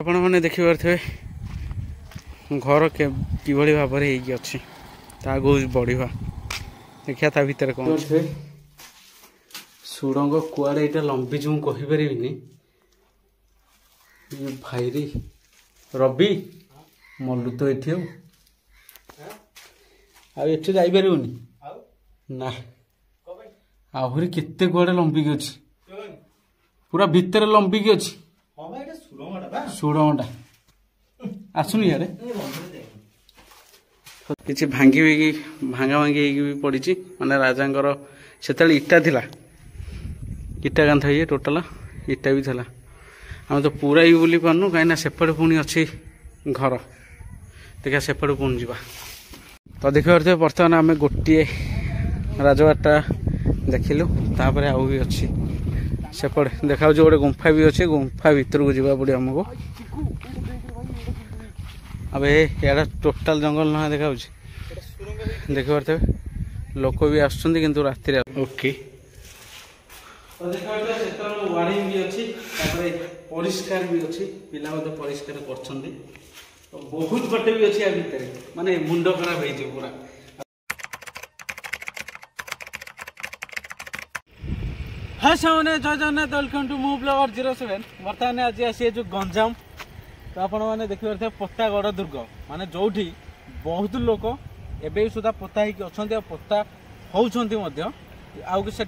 आपण मैंने देखिपे घर किभली भाव अच्छी आगू बढ़ा देखिए ता भर कौन सुड़ंग कुआड़े यहाँ लंबी जो कहीपर भाईरी रवि मल्लु तो ये आठ जापरनि ना आहरी केते कुआड़े लंबिक अच्छी पूरा भितर लंबिक अच्छी सुड़ंगटा आसुनि यार कि भांगी भांगा भांगी भी पड़ी माने राजांकर से इटा थिला इटा कांथ ये टोटाल इटा भी थिला आम तो पूरा ही बुली पार्नु कहीं सेपटे पुणी अच्छी घर देखा सेपटे पुणी जा तो देख पारे बर्तमान आम गोटे राजबाटा देखिलु तापर आउ भी अच्छी सेपटे देखा गोटे गुंफा भी अच्छे गुंफा भीतर को जावा पड़े आमको अब यार टोटाल जंगल ना देखा देख पारे लोक भी आसुँच किंतु राति ओके वार्निंग भी अच्छी परिष्कार भी अच्छी पिला परिष्कार कर बहुत बटे भी अच्छी भितर माने मुंड खराब हो पूरा हाँ सामने जय जगन्नाथ वेलकम टू मू ब्लॉगर 07 बर्तमान आज आसी जो गंजाम तो आपण मैंने देखिए पत्तागढ़ दुर्ग माने जोठी बहुत लोक एवं सुधा पोता होती पोता होती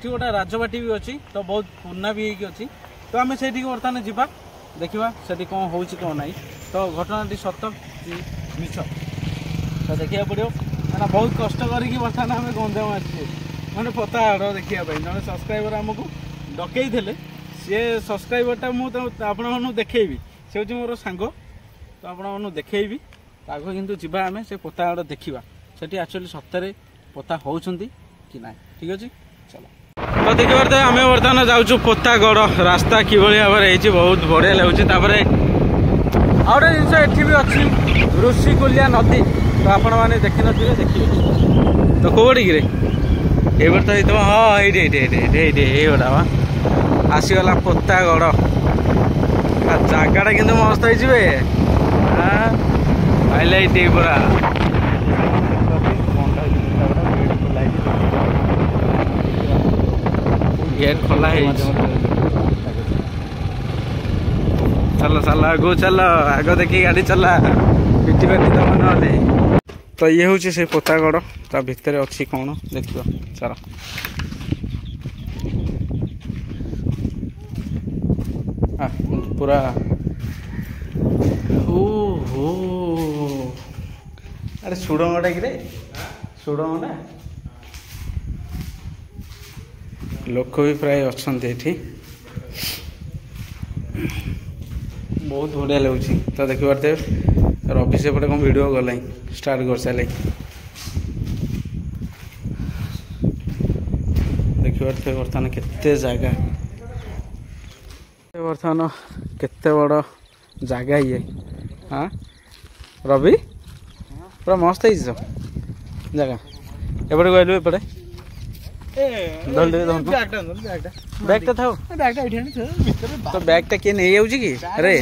गोटे राजबाटी भी अच्छी तो बहुत पुराना भी अच्छी तो आम से बर्तमान जावा देखा से कौन हो कौन ना तो घटना सत मिछ तो देखा पड़ो मैंने बहुत कष्ट करके बर्तमान आम गंजाम आसे मैंने पत्तागढ़ देखा जड़े सब्सक्राइबर आमको डकई सी सब्सक्राइबरटा मुझे आपण देखी से हूँ मोर सांग तो आपको देखी आग कितु जा आम से पत्तागढ़ देखा से एक्चुअली सतरे पता होती कि ना ठीक अच्छे चलो तो देखिए आम बर्तमान जाऊँ पत्तागढ़ रास्ता कि भाव बहुत बढ़िया लगुच आउटे जिनस ये भी अच्छी ऋषिकुलिया नदी तो आपण मैंने देखी नी देखिए तो कौटी ये बर्त हाँ ये गोटा वा आसीगला पत्तागढ़ जगटा कितु मस्त है हाइलाइट पूरा गेट खोला है चलो चलो आगो चलो आग देखी गाड़ी चला पिटी पाटी दब ना तो ये हूँ से पत्तागढ़ ता भितर अच्छी कौन देख चलो पूरा ओहो अरे सुड़ंगटा कि सुड़ंगटा लोक भी प्राय अच्छा बहुत बढ़िया लगुच तो देखी पारे रवि सेपटे कौन वीडियो गला स्टार्ट कर सारे देखी पारे बर्तमान केते जगह बर्तमान केते बड़ जगह ये हाँ रवि पूरा मस्त है जगह एपटे कहलु एपटे बैग था तो बैग टा किए नहीं जाऊँ कि अरे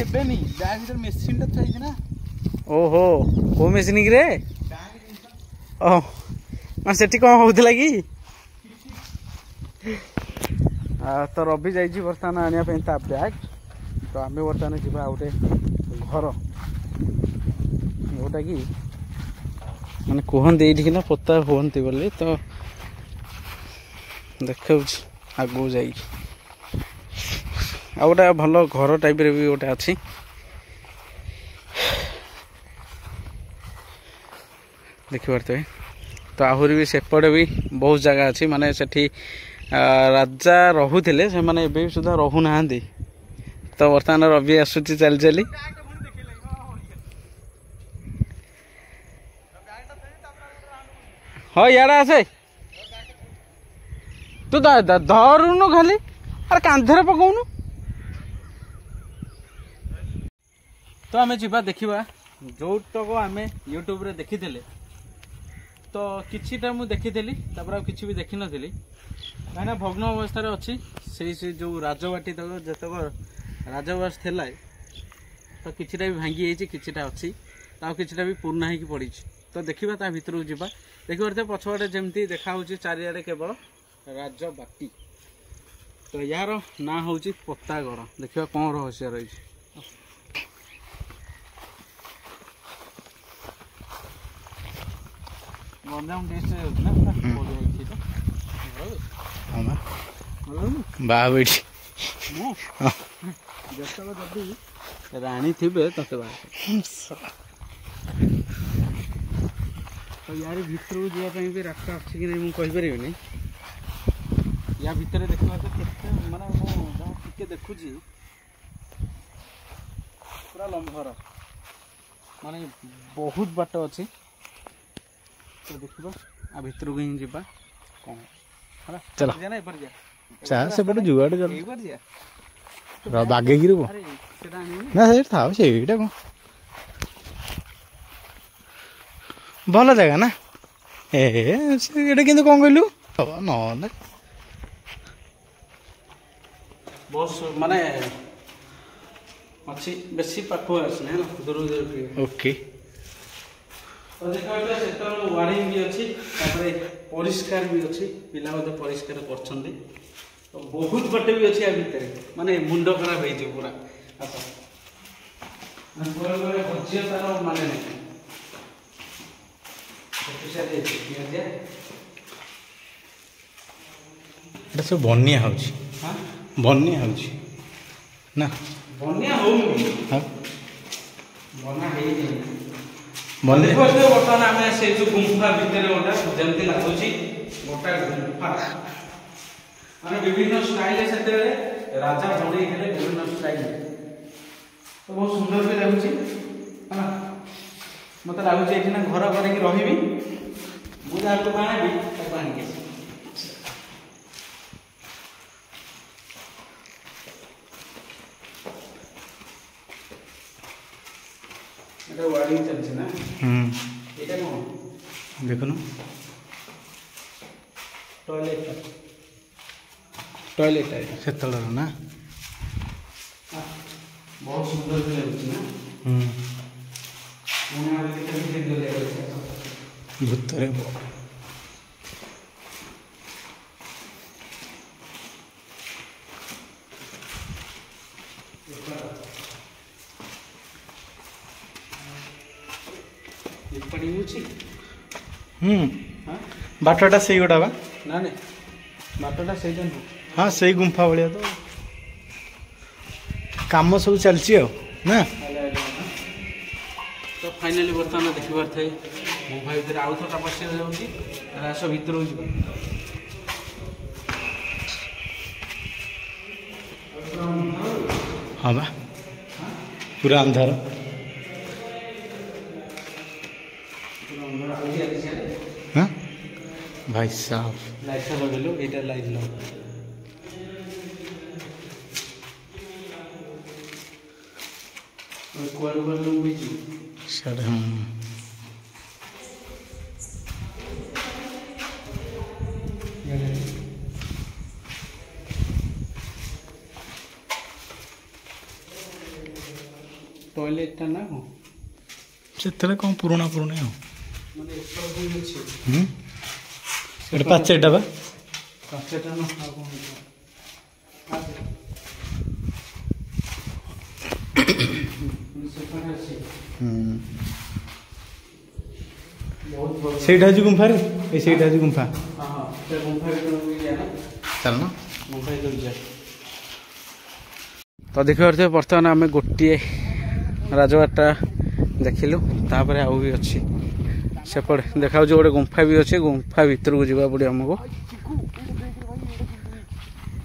ओहो को मेसिन कि रे ओह सेठी कौन होता कि तो रवि जाइए बर्तमान आने बैग तो आम बर्तमान जा गोटे घर जोटा कि मैंने कहते ये ना पता हमें बोले तो देखा आगू जा गोटे भल घर टाइप भी गोटे अच्छी देखिपारे तो आहरी भी सेपटे भी बहुत जगह अच्छी माने सेठी राजा रोते से मैंने भी सुधा रोना तो बर्तमान रवि आसूची चली चली हाँ यार आसे तू धरुनु खाली अरे कांधरे पकाउनु तो आम जा देखा जो तक आम यूट्यूब रे देखी तो किछिटा मु देखी किसी भी देखी नी कहीं भग्न अवस्था अच्छी से जो राजबाटी तक जितक राजवास थिला तो किछिटा भी भांगी जाइए किछिटा अच्छी तो किछिटा भी पूर्ण होगी पड़ी तो देखा ता भर को जावा देखिए पछपटे जमी देखा चारिड़े केवल राजबाटी तो यार ना हूँ पत्तागड़ देखा कौन रहस्य रही गंजाम डिस्ट्रिक्ट बाबी राणी थे तते तो यार भर को जावाई भी रास्ता अच्छी कि नहीं मुझे या भितर देखा तो मानते देखुची पूरा लंबर माने बहुत बाट अच्छी तो देखा आ भर को ही जा कौन चलो ना चाह से जुआड़े चल बागे गिर ना से था ସେଇଟା କଣ ଭଲ ଜାଗା ନା ଏଟା କିନ୍ତୁ କଣ କହିଲୁ ନହେଲେ बस माने अच्छी बेसी पाखु आसने दूर दूर ओके तो देखा से वारिंग भी अच्छी परिष्कार भी अच्छी पिला परिष्कार कर तो बहुत बाटे भी अच्छी भितर माने मुंड खराब हो पूरा बच्चे तार माने ଏଟା ସବୁ ବନ୍ୟା ହେଉଛି ବନ୍ୟା ହେଉଛି ନା बन्या होउनी ହଁ बना हेई ବନ୍ୟା बर्तमान आम से जो गुंफा भितर गोटा जमती लगुच गोटा गुंफा माने विभिन्न स्टाइल से राजा बने विभिन्न स्टाइल तो बहुत सुंदर भी लगुच मत लगुच ये घर करके रही मुझे आनी वायरिंग चलছে না এটা কোন দেখুন टॉयलेट है ସେତେବେଳେ ନା बहुत सुंदर भी लगुच ना ଭୂତରେ ବାଟଟା ସେଇଗୁଡ଼ା ବା ନା ନା ବାଟଟା ସେଇଟା ନୁହଁ ହଁ ସେଇ ଗୁମ୍ଫା ଭଳିଆ ତ କାମ ସବୁ ଚାଲିଛି ଆଉ ନା तो फाइनाली बर्तमान देखी पारे गुंफा भितर आउ थोड़ा पशि जाऊँगी रास भर हाँ बा पूरा अंधार हाँ भाई साहब लाइट लगे ये लाइट लग साढ़े टॉयलेट टा ना से कौन पुराना पुराना हो माने एपर भी अछि एटा पाचेटा बा पाचेटा ना आ कोन ସେଇଟା ହେଉଛି ଗୁମ୍ଫା ରେ ଏଇ ସେଇଟା ହେଉଛି ଗୁମ୍ଫା ଚାଲୁନ ତ ଦେଖିପାରୁଥିବେ ବର୍ତ୍ତମାନ ଆମେ ଗୋଟିଏ ରାଜବାଟୀଟା ଦେଖିଲୁ ତାପରେ ଆଉ ବି ଅଛି ସେପଟେ ଦେଖାଯାଉଛି ଗୋଟେ ଗୁମ୍ଫା ବି ଅଛି ଗୁମ୍ଫା ଭିତରକୁ ଯିବାକୁ ପଡ଼ିବ ଆମକୁ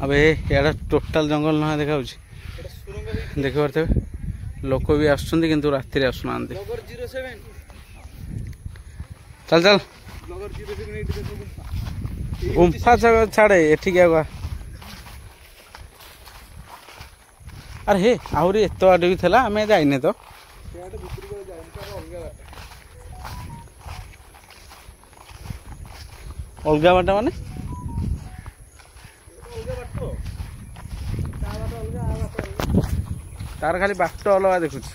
ଏବେ ଇଆଡ଼େ ଟୋଟାଲ ଜଙ୍ଗଲ ନୁହଁ ଦେଖାଯାଉଛି ଦେଖିପାରୁଥିବେ लोक भी आसुच्चंदी किंतु रात्रि आसुनांदी चल चल गुंफा छाड़े एठी क्या अरे हे आहरी एत बाट भी था आम जाइने तो अलग बाट माने तार खाली बाट अलग देखुच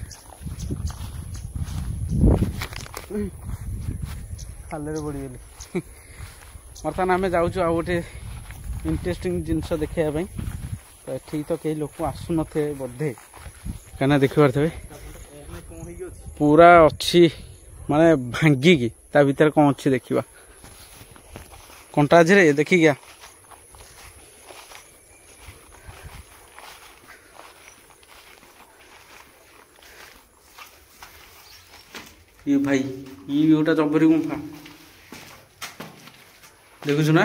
ଖାଲରେ ପଡ଼ିଗଲି। ବର୍ତ୍ତମାନ ଆମେ ଯାଉଛୁ ଆଉ ଗୋଟେ ଇଣ୍ଟରେଷ୍ଟିଂ ଜିନିଷ ଦେଖିବା ପାଇଁ। ତ ଏଠିକି ତ କେହି ଲୋକ ଆସୁନଥିବେ ବୋଧେ, କାହିଁକିନା ଦେଖିପାରୁଥିବେ ପୁରା ଅଛି ମାନେ ଭାଙ୍ଗିକି ତା ଭିତରେ କ'ଣ ଅଛି ଦେଖିବା। କଣ୍ଟା ଆଝିରେ ଦେଖିକି ଆ। ये भाई ये गोटा जबरी गुंफा देखुछु ना।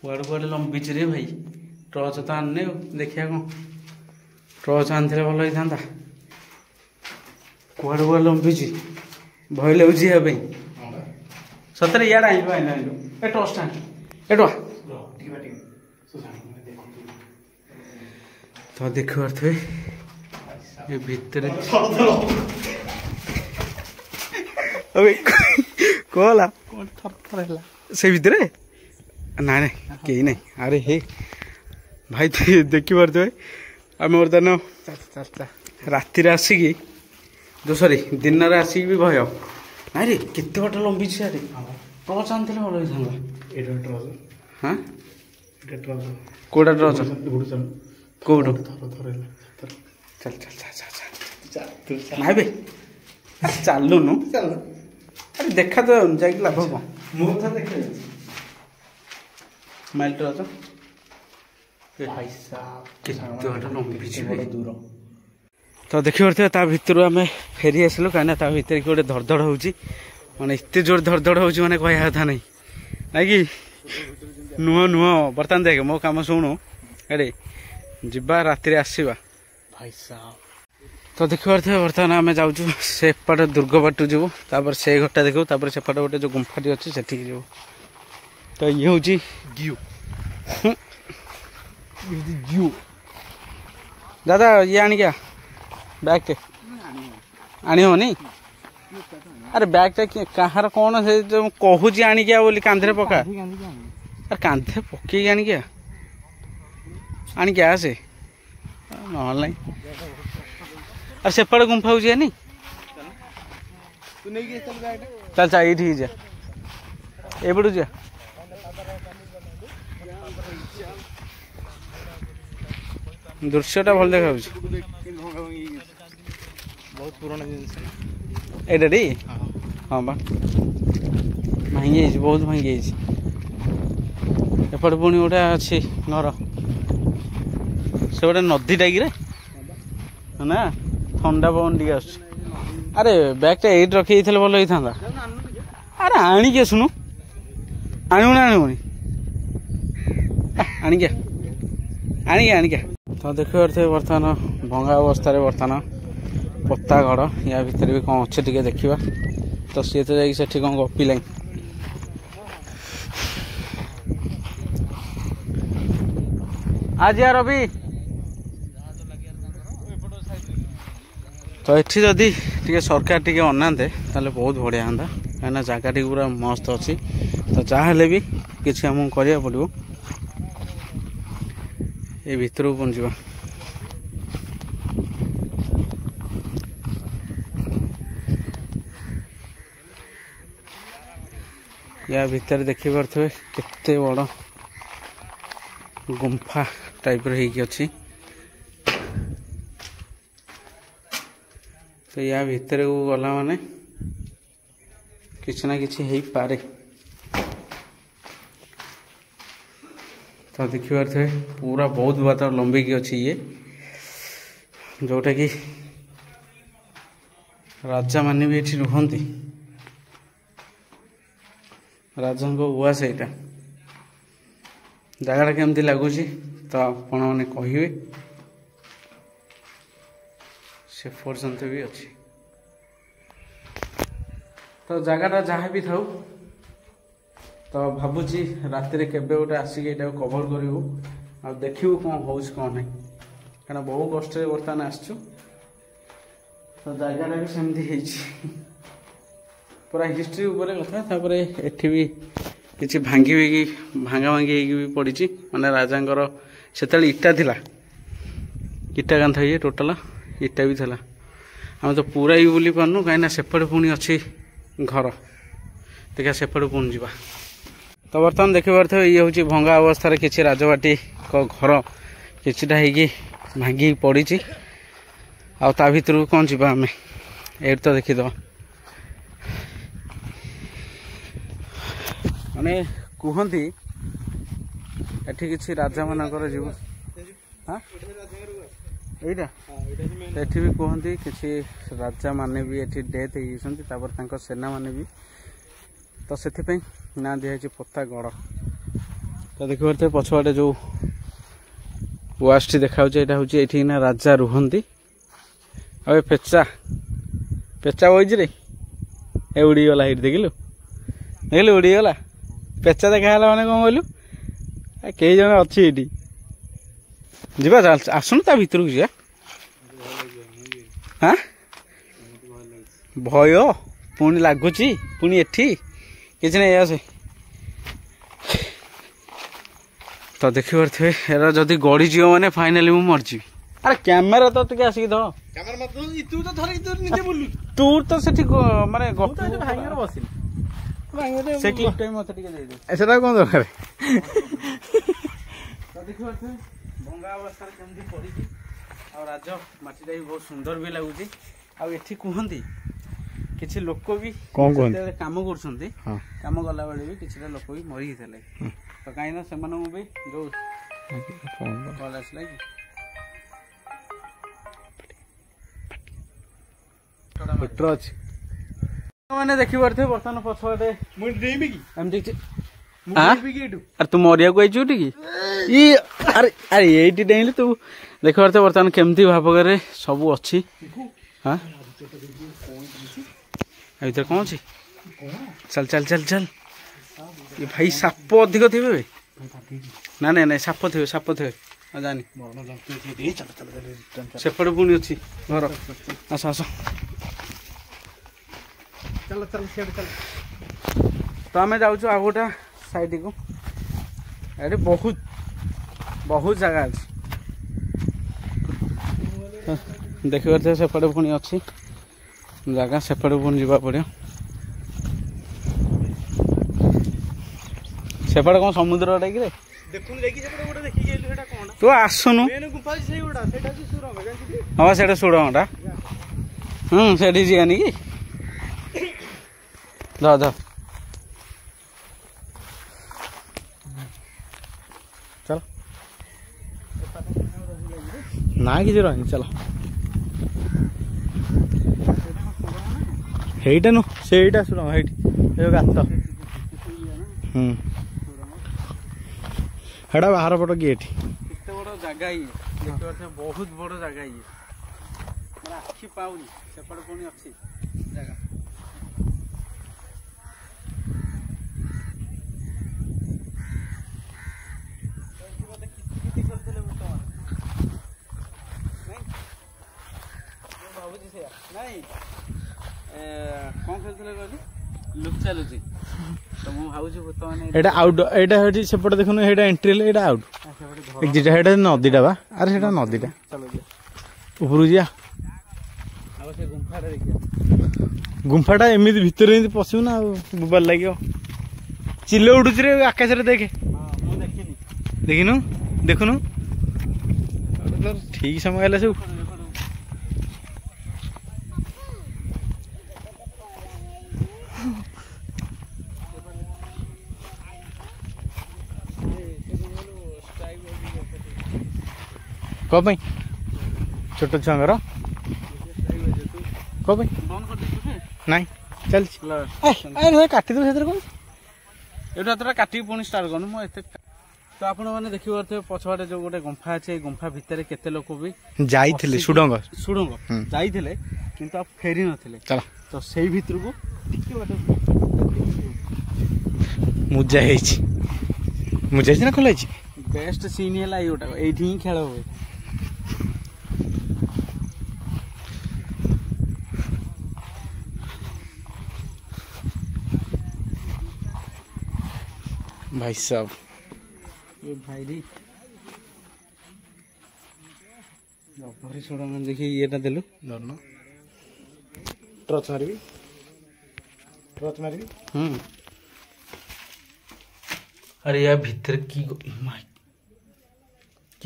कुआड़े कुआड़े लंबीच रे भाई। टर्च तो आने देखिया कौन टर्च आनी भल होता। कुआड़े कुआड़े लंबीच भय लगे सतरे इाड़े आइलु आइलु आइलु ए टर्च टा एटवा तो देख पारे ये भितर कहला से भितर ना ना कहीं नहीं। अरे हे भाई देखी पारे आम बर्तमान राति आसिकी जो सॉरी दिन आसिक भी भय ना रे केते बाट लंबी सारे टर्च आनी भल होता। हाँ कौटा टर्च कौटू चल चल चल नाई बे चलुनु अरे देखा तो जाए लाभ कौन माइल टर्च दूर तो देखी पारे ता भितर आम फेरी आसलु कहीं ता भर कि गोटे धड़धड़ हो माने एत जोर धड़धड़ हो माने कह कथा नहीं ना कि नुह नुह बर्तमान देख मो कम शुणु अरे जीवा राति आसवा भाई साहब। तो देखी पारे बर्तमान आम जाऊँ सेपटे दुर्ग बाटू जीवु तापर से घरटा देखू तापर सेपटे गोटे जो गुंफाटी अच्छी से जीवु। तो ये हूँ ग्यू ग्यू दादा ये आनी क्या बैग टे आनी हो नहीं। अरे बैग टा कहार कौन से जो कहूँ आनी क्या बोली कांधे पका अरे कांधे पकई आनी क्या आनी क्या से ना अरे सेपटे गुंफा हो नहीं चल चल ये जा ए पटू जा दृश्यटा भल देखा बहुत पुराना जिन एटा टी हाँ बा भांगी बहुत भांगी एपटे पुणी गोटे अच्छी घर से गोटे नदी टाइम ना ठंडा पवन टे आस। अरे बैगटा ये रखी भल होता। अरे आणिक आसुनु आणु ना आणुनि आणिक आणिक आणिक। तो देख पारे बर्तमान भंगा अवस्था बर्तमान पत्ता घड़ या भितर भी कौन अच्छे टे देखा। तो सी तो जाकि कौन गपिल आज यार रवि तो ये जदि टे सरकार टे अनाते ताले बहुत बढ़िया हाँ कहीं जगह टी पूरा मस्त अच्छी। तो जहाँ भी किसी आमको करा पड़ो ये भितर को पहुँचा या भितर देखी पारे केते बड़ गुंफा टाइप अच्छी। तो या भितर को गला माने किसी ना किसी हो पारे। तो देखी पारे पूरा बहुत बात लंबी की अच्छी ये जोटा कि राजा माने भी ये रुहती राजा उआस यहाँ जगह केमती लगुच तो आपण मैंने कहे से पर्यंत भी अच्छी। तो जगह जहाँ भी था तो भावुची राति केवे गोटे आसिक ये कभर करूँ आ देखू कौन हो कौन ना क्या बहु कष्ट बर्तमान आसचु। तो जगह भी सेमती पूरा हिस्ट्री कथा एठी भी किसी भांगी भांगा भांगी भी पड़ी माने राजांकर से इटा थिला इटा कांथ ये टोटाल इटा भी थिला आम तो पूरा ही बुली पार्नु कहीं सेपटे पुणी अच्छी घर देखा सेपटे पुणी जा तो बर्तमान देखिपे ये हूँ भंगा अवस्था किसी राजबाटी घर किसीटा हो भांगी पड़ी आ भितर कौन जी आम ये तो देखीद माने कहती एठी किसी राजा मानकर जीव हाँ यहीटा एठी भी कहती किसी राजा माने भी एठी डेथ हो सेना माने भी तो से ना दिखाई पत्तागढ़ तो देखिए पछवाटे जो वास्ट देखा यहाँ हूँ ये ना राजा रुहंती आ पेचा पेचा बज रे ए उड़ीगला ये देखिलु देखिलु उड़ीगला पेचा देखा मैंने कौन कहलु कई जन अच्छी ये जीवा आसुन ता भर को जा हाँ भय पुणी लगुच पुणी एठी किसी नहीं आसे तो देखी पारे एरा जदि गड़ीज मैंने फाइनाली मुझे मरजी अरे कैमेरा तो टे आसिक धर तू तो से माने सेटा कौन दरकार देखी पारे भंगा अवस्था केमती पड़ी राज माटीटा भी बहुत सुंदर भी लगुच आठी कहती किसी लोक भी कम काम गला बेले भी किसी लोक भी मरी थे तो कहीं से भी जो कल आसला कि मैंने देखी पारे बर्तमान पछुआटे अरे तू मरिया को आई अरे अरे ये डेली तू देख पारे बर्तमान केमती भाव सब अच्छी हाँ भर कौन अच्छी चल चल चल चल ये भाई साप अधिक थे ना ना ना साप थे जानी सेपटे पुणी अच्छी घर आस आस चल चल चल तो आम जाऊँ आ गोटा साइड को ये बहुत बहुत जगह अच्छी देखी पारे सेपटे पुणी अच्छी जगह सेपटे पुणी जा पड़ो सेपटे कौन समुद्र कि तू आसुनु हाँ से सुड़ंगटा से जानी कि ध चल ना कि रही चलो हेटा नु से सुड़ंग गात हेटा बाहर पट गेट केते बड़ जगह ये देखिए बहुत बड़ जगह ये माने आखि पाउनी सेपट पुणी अच्छी जगह नहीं कौन खेलते कहली लुचा लुची तो मु भावुची बर्तमान एटा आउट एटा हेटी सेपटे देखुनु एटा एंट्री ले एटा आउट एग्जिट हेटा नदीटा बा अरे सेटा नदीटा चलो ऊपर जा आ से गुंफाटा देखिया गुंफाटा एमिति भितर एमिति पसिउ ना बुबाल लागियो चिल्ले उडुच रे आकाश रे देखे हां मु देखिनी देखिनु देखुनु ठीक समय आला सब कौन छोट छुआर कौन नाई चल काटी दे कौन एटा तो काटी पुणी स्टार्ट कर तो आपण मैंने देखी पारे पछवाटे जो गोटे गुंफा अच्छे गुंफा भितर केते लोक भी जाइथिले सुडंग सुडंग जाइथिले किंतु आप फेरी नथिले तो सेही भितर को मुजा हेछि ना खोला बेस्ट सीन है योटा एठी ही खेल हुए भाई साहब ये भाई री भारी छोड़ा मैंने देखिए ये देलु धरना टर्च मारबी अरे यार भीतर की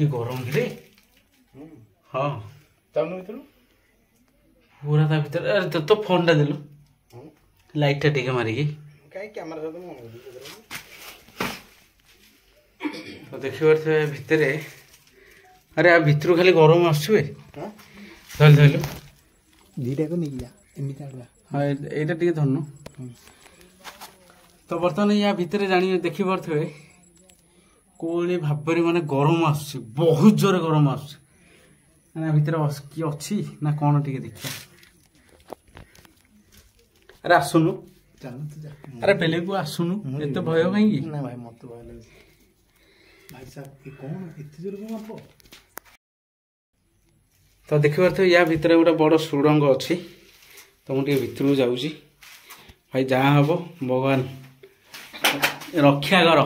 गरम रे हाँ पूरा ता भीतर अरे तो फोन टा देलु लाइट टा टिके मारिकी तो देखिए भितर अरे आ भितर खाली गरम आसुए धर धरलु दीटा को नहीं हाँ यहाँ टे धरनु तो बर्तमान या भितर जानी देखी पारे कोई भाव माने गरम आस बहुत जोर गरम आस भितर कि अच्छी ना कौन टे देखिए अरे आसुनु अरे पहले को आसुनु एत भय कहीं ना भाई मत भय लगे भाई साहब ये कौन एत जोर को माप तो देखि पारे या भितर गोटे बड़ सुड़ंग अच्छी तो मुझे भितर जाऊँगी भाई जहाँ हम भगवान रक्षा कर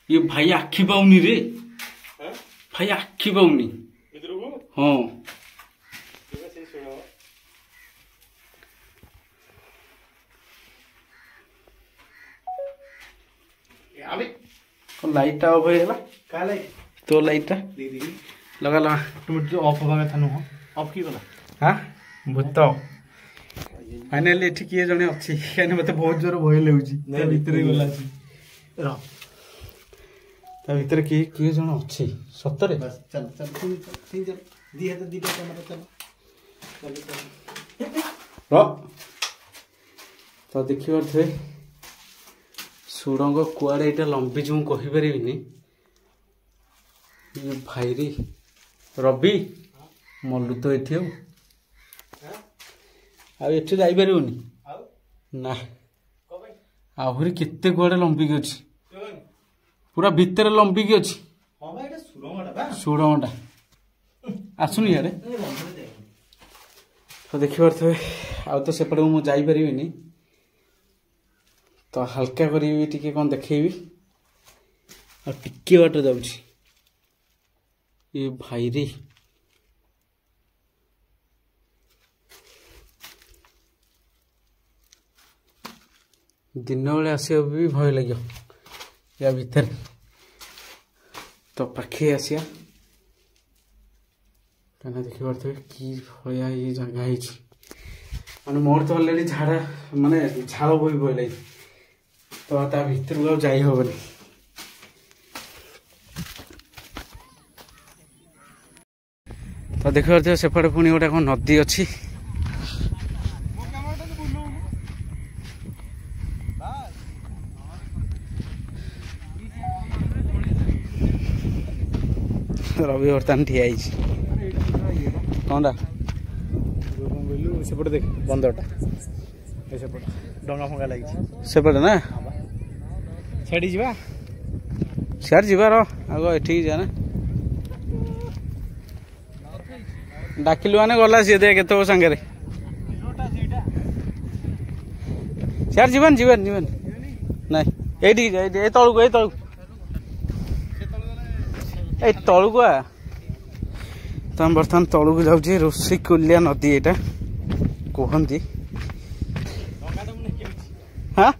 ये भाई आखि पाऊनी रे भाई आखि पाऊनी हाँ लाइट टा ऑफ होइला का लाइट तो लाइट टा लगा लगा तुम जो ऑफ होगा था नुह ऑफ की गला हां भूत फाइनली एठी किए जने अछि काने मते बहुत जोर भय लेउची ता भीतर गला छी र ता भीतर किए जने अछि सतरे बस चल चल तीन चल दी है तो दी कैमरा चल र तो देखियो थे सुड़ंग कुआड़े एटा लंबी जो कहि परिबिनी ये भाईरी रवि मल्लु तो एठी आ एठी जाई परिबनी ना आहुरी केते कुआड़े लंबी की अछि पूरा भीतर लंबी की अछि हां भाई एटा सुड़ंगटा बा सुड़ंगटा आसुनी यारे तो देखि परथे आ तो सेपटे मु जाई परिबिनी तो हल्का करी टिके कौन देखेबी और टिके बाट जाउची ये भाई रे दिन बेले आसिया भी भय लगे या भीतर तो पाखे आसिया कहना देखि पारे कि भया ये जगह माने मोर तो ऑलरेडी झाड़ा माने झाड़ बोई बोले तो ता भीतर को जाई होबनी तो देख पारे सेपटे पुणी गोटे कौन नदी अच्छी रवि बर्तमान ठिया कौन सेपटे देख बंदरटा सेपटे डंगा फंगा लगी सेपटे ना छाड़ी जीवा सियार जीवार आग एठी जाना डाकिलु माने गला सी दे केतो संगे सियार जीवन जीवन जीवन नहीं एठी ए तळु ए तळु ए तळु को तो हम बर्तमान तळु को जाउची ऋषिकुल्या नदी एटा कहंती हां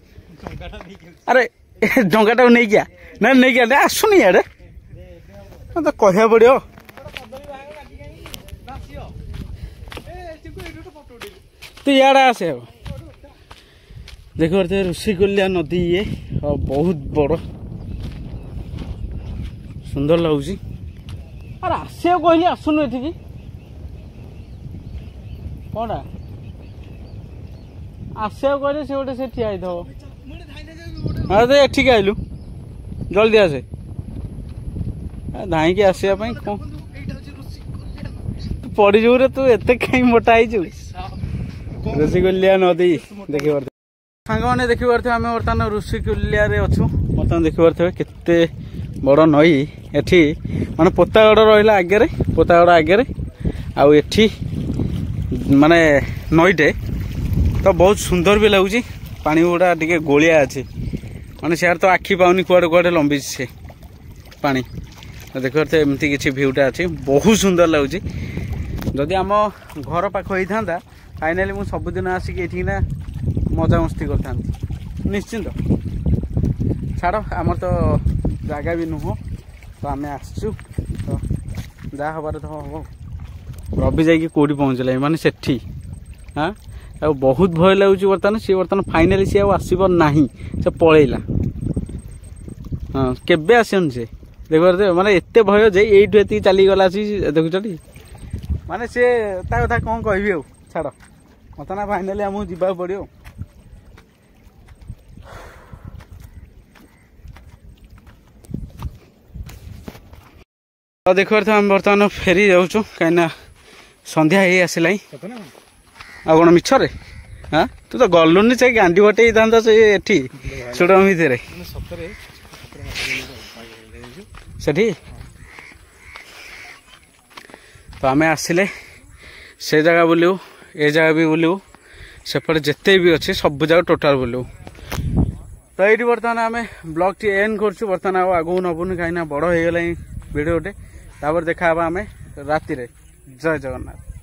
अरे डंगाटा नहीं गया ना नहीं गया आसुनी यार तो कहया पड़ो तू यार आसे देख पारे ऋषिकुल्या नदी ये और बहुत बड़ सुंदर लगुच अरे आसे कहली आसुन एठिकी कौन आसे कहले से गोटे से ठिया हाँ तो एठिक आइलु जल्दी आसे धाई आसा कौन पड़ जाऊ रे तू एत कहीं मोटा है ऋषिकुल्या नदी देखी पारे सांग मैंने देखी पारे आम बर्तमान ऋषिकुल्या अच्छु बर्तमान देखी पारे केते बड़ नई एठी माने पोतागड़ रहा आगे पोतागड़ आगे आउ एठी माने नईटे तो बहुत सुंदर भी लगुच पानी गुड़ा टे गोलिया अच्छी माने सियार तो आखि पाउनी कुआडे कुआडे लंबी से पानी देख एमती किसी भ्यूटा अच्छी बहुत सुंदर लगुच जदि आम घर पाख होता फाइनाली मुझे सबुदिन आसिक ये मजा मस्ती करता निश्चिंत छाड़ आमर तो जगह भी नुह तो आम आसचु तो जहाँ हबार तो हम रवि जाकि कौटी पहुँचल माने सेठी हाँ बहुत भय लगुच बर्तमान सी बर्तमान फाइनाली सी आसब ना से पलैला हाँ केबे आसन से देख माने एत भय जे यू ये चलीगला देखुच माने सी कथा कौन कह छाड़ मत ना फाइनाली आमको जीवा पड़ो तो देख आम बर्तमान फेरी जाऊँ कहीं संध्या ही आसला आ कौन मिछरे हाँ तू तो गलुनि से गांडी बटे था से सुडम भितर सेठी तो आम आसिले से जगह बुलू ए जगह भी बुलू सेपटे जिते भी अच्छे सब जगह टोटाल बुलू तो ये बर्तमान आम ब्लॉग टी एंड कर बर्तमान आगू नबुनि कहीं बड़ हो गला भिडियोटे तापर देखा आम राति जय जगन्नाथ।